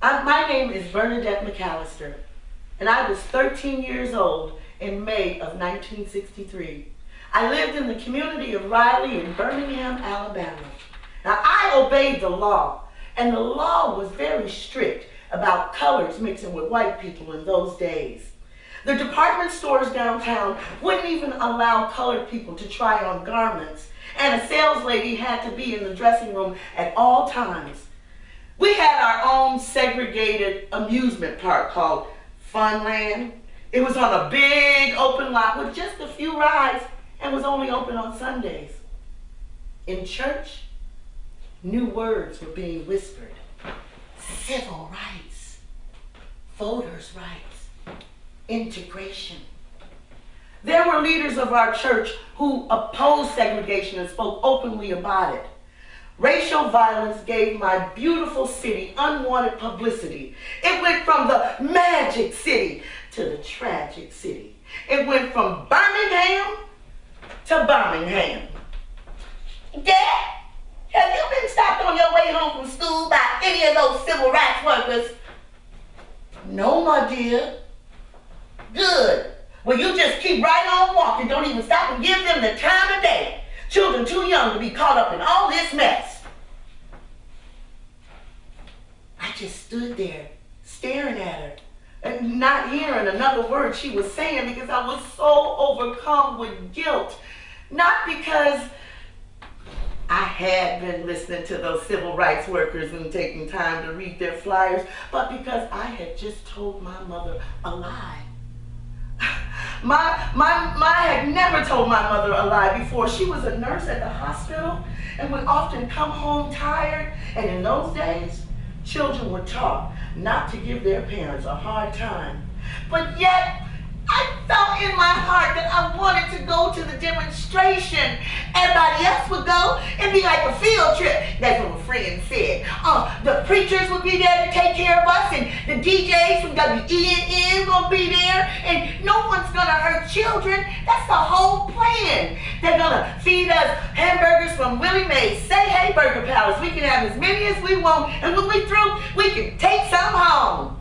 My name is Bernadette McAllister, and I was 13 years old in May of 1963. I lived in the community of Riley in Birmingham, Alabama. Now, I obeyed the law, and the law was very strict about colors mixing with white people in those days. The department stores downtown wouldn't even allow colored people to try on garments, and a sales lady had to be in the dressing room at all times. We had our own segregated amusement park called Funland. It was on a big open lot with just a few rides and was only open on Sundays. In church, new words were being whispered. Civil rights, voters' rights, integration. There were leaders of our church who opposed segregation and spoke openly about it. Racial violence gave my beautiful city unwanted publicity. It went from the magic city to the tragic city. It went from Birmingham to Birmingham. Dad, have you been stopped on your way home from school by any of those civil rights workers? No, my dear. Good. Well, you just keep right on walking. Don't even stop and give them the time of day. Children too young to be caught up in all this mess. I just stood there, staring at her, and not hearing another word she was saying because I was so overcome with guilt. Not because I had been listening to those civil rights workers and taking time to read their flyers, but because I had just told my mother a lie. I had never told my mother a lie before. She was a nurse at the hospital and would often come home tired. And in those days, children were taught not to give their parents a hard time. But yet, I felt in my heart that I wanted to go to the demonstration. Everybody else would go. It'd be like a field trip. That's what a friend said. The preachers would be there to take care of us, and the DJs from WENN gonna be there, and no one's gonna hurt children. That's the whole plan. They're gonna feed us hamburgers from Willie Mae's Say Hey Burger Palace. We can have as many as we want, and when we're through, we can take some home.